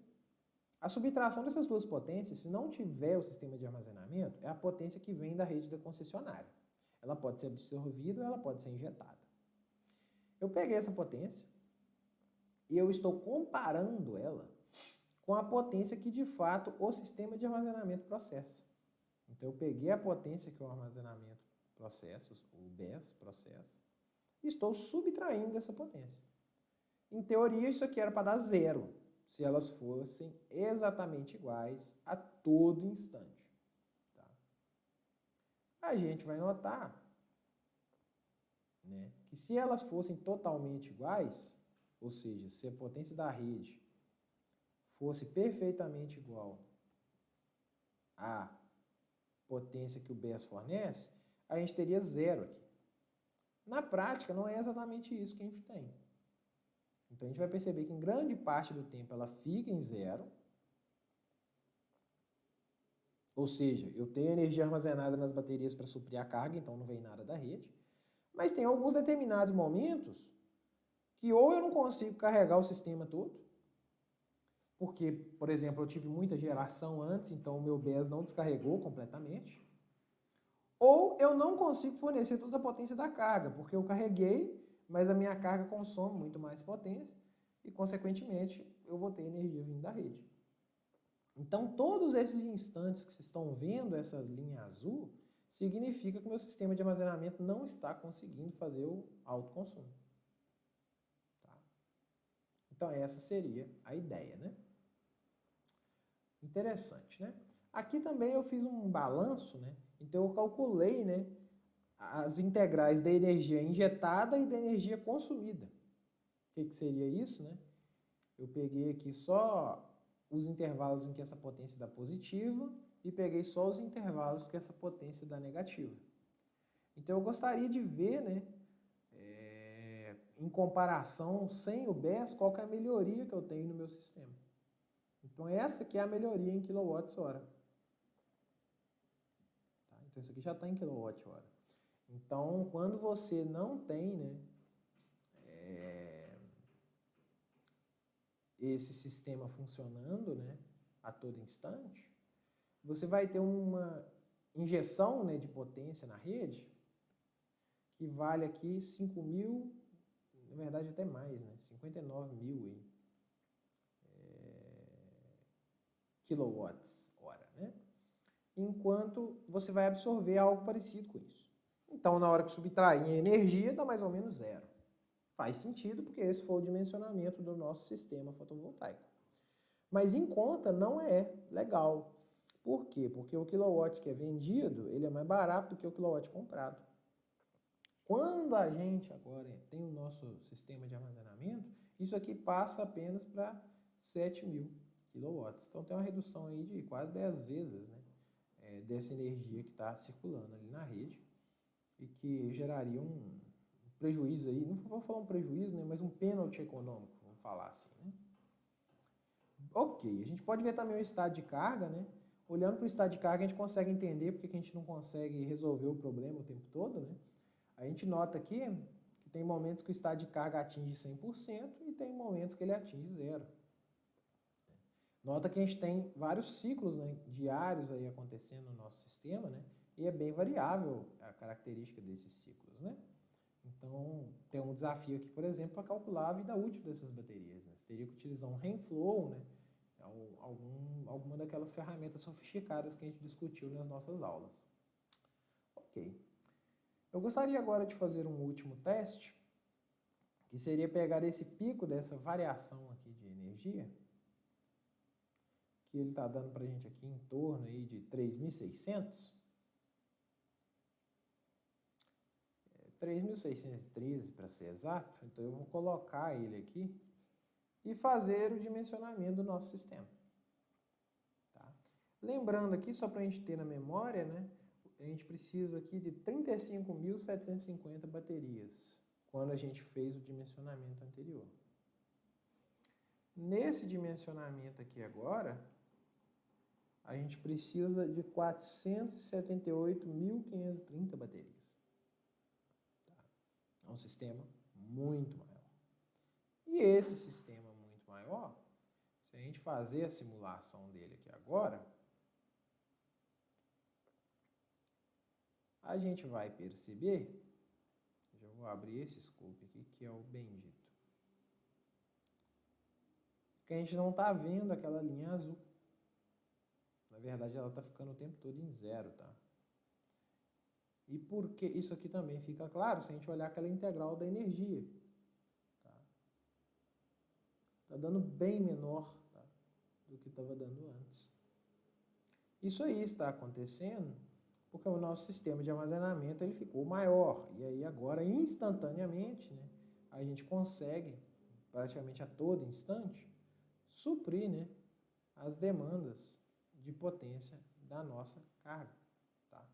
a subtração dessas duas potências, se não tiver o sistema de armazenamento, é a potência que vem da rede da concessionária. Ela pode ser absorvida ou ela pode ser injetada. Eu peguei essa potência e eu estou comparando ela com a potência que de fato o sistema de armazenamento processa. Então eu peguei a potência que o armazenamento processa, o BESS processa, e estou subtraindo dessa potência. Em teoria isso aqui era para dar zero, se elas fossem exatamente iguais a todo instante. Tá? A gente vai notar, né, que se elas fossem totalmente iguais, ou seja, se a potência da rede fosse perfeitamente igual à potência que o BESS fornece, a gente teria zero aqui. Na prática, não é exatamente isso que a gente tem. Então, a gente vai perceber que em grande parte do tempo ela fica em zero, ou seja, eu tenho energia armazenada nas baterias para suprir a carga, então não vem nada da rede, mas tem alguns determinados momentos que ou eu não consigo carregar o sistema todo, porque, por exemplo, eu tive muita geração antes, então o meu BESS não descarregou completamente. Ou eu não consigo fornecer toda a potência da carga, porque eu carreguei, mas a minha carga consome muito mais potência e, consequentemente, eu vou ter energia vindo da rede. Então, todos esses instantes que vocês estão vendo, essa linha azul, significa que o meu sistema de armazenamento não está conseguindo fazer o autoconsumo. Tá? Então, essa seria a ideia, né? Interessante, né? Aqui também eu fiz um balanço, né? Então eu calculei, né, as integrais da energia injetada e da energia consumida. O que seria isso, né? Eu peguei aqui só os intervalos em que essa potência dá positiva e peguei só os intervalos que essa potência dá negativa. Então eu gostaria de ver, né, em comparação sem o BESS, qual que é a melhoria que eu tenho no meu sistema. Então essa aqui é a melhoria em kWh. Tá? Então isso aqui já está em kWh. Então quando você não tem, né, esse sistema funcionando, né, a todo instante, você vai ter uma injeção, né, de potência na rede que vale aqui 5.000, na verdade até mais, né, 59.000 kWh, né? Enquanto você vai absorver algo parecido com isso. Então, na hora que subtrair a energia, dá mais ou menos zero. Faz sentido, porque esse foi o dimensionamento do nosso sistema fotovoltaico. Mas em conta não é legal, Por quê? Porque o quilowatt que é vendido, ele é mais barato do que o quilowatt comprado. Quando a gente agora tem o nosso sistema de armazenamento, isso aqui passa apenas para 7.000 quilowatts. Então tem uma redução aí de quase 10 vezes, né, dessa energia que está circulando ali na rede e que geraria um prejuízo aí, não vou falar um prejuízo, né, mas um pênalti econômico, vamos falar assim, né? Ok, a gente pode ver também o estado de carga, né? Olhando para o estado de carga, a gente consegue entender porque que a gente não consegue resolver o problema o tempo todo, né? A gente nota aqui que tem momentos que o estado de carga atinge 100% e tem momentos que ele atinge zero. Nota que a gente tem vários ciclos, né, diários aí acontecendo no nosso sistema, né? E é bem variável a característica desses ciclos, né? Então, tem um desafio aqui, por exemplo, para calcular a vida útil dessas baterias, né? Você teria que utilizar um rainflow, né? Alguma daquelas ferramentas sofisticadas que a gente discutiu nas nossas aulas. Ok. Eu gostaria agora de fazer um último teste, que seria pegar esse pico dessa variação aqui de energia, que ele está dando para a gente aqui em torno aí de 3.600. 3.613 para ser exato, então eu vou colocar ele aqui e fazer o dimensionamento do nosso sistema. Tá? Lembrando aqui, só para a gente ter na memória, né, a gente precisa aqui de 35.750 baterias, quando a gente fez o dimensionamento anterior. Nesse dimensionamento aqui agora, a gente precisa de 478.530 baterias. É um sistema muito maior. E esse sistema muito maior, se a gente fazer a simulação dele aqui agora, a gente vai perceber, já vou abrir esse scope aqui, que é o bendito, que a gente não está vendo aquela linha azul. Na verdade, ela está ficando o tempo todo em zero, tá? E por que isso aqui também fica claro se a gente olhar aquela integral da energia. Tá dando bem menor, tá, do que estava dando antes. Isso aí está acontecendo porque o nosso sistema de armazenamento ele ficou maior. E aí agora, instantaneamente, né, a gente consegue, praticamente a todo instante, suprir, né, as demandas de potência da nossa carga. Tá?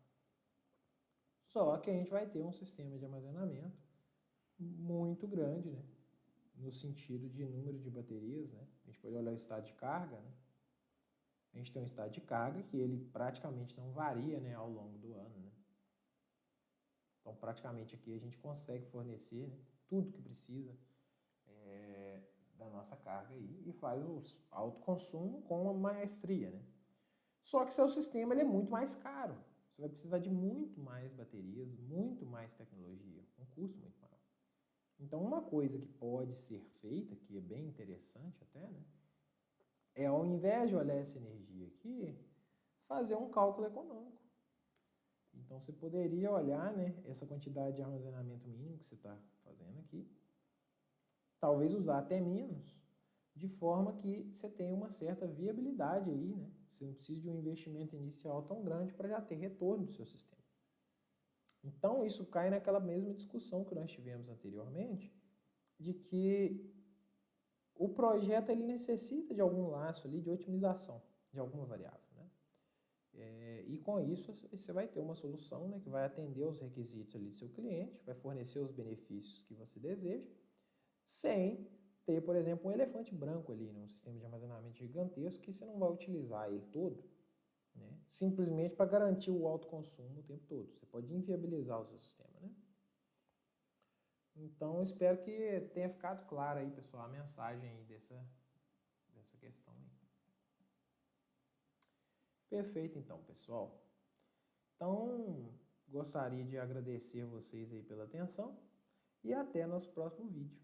Só que a gente vai ter um sistema de armazenamento muito grande, né, no sentido de número de baterias, né? A gente pode olhar o estado de carga, né? A gente tem um estado de carga que ele praticamente não varia, né, ao longo do ano, né? Então, praticamente aqui a gente consegue fornecer, né, tudo que precisa da nossa carga aí e faz o autoconsumo com uma maestria, né? Só que seu sistema ele é muito mais caro. Você vai precisar de muito mais baterias, muito mais tecnologia, um custo muito maior. Então, uma coisa que pode ser feita, que é bem interessante até, né, é ao invés de olhar essa energia aqui, fazer um cálculo econômico. Então, você poderia olhar, né, essa quantidade de armazenamento mínimo que você está fazendo aqui, talvez usar até menos, de forma que você tenha uma certa viabilidade aí, né? Você não precisa de um investimento inicial tão grande para já ter retorno do seu sistema. Então, isso cai naquela mesma discussão que nós tivemos anteriormente, de que o projeto ele necessita de algum laço ali de otimização de alguma variável, né? E com isso, você vai ter uma solução, né, que vai atender os requisitos ali do seu cliente, vai fornecer os benefícios que você deseja, sem ter, por exemplo, um elefante branco ali num sistema de armazenamento gigantesco que você não vai utilizar ele todo, né, simplesmente para garantir o autoconsumo o tempo todo. Você pode inviabilizar o seu sistema, né? Então, eu espero que tenha ficado clara aí, pessoal, a mensagem aí dessa questão aí. Perfeito, então, pessoal. Então, gostaria de agradecer vocês aí pela atenção e até nosso próximo vídeo.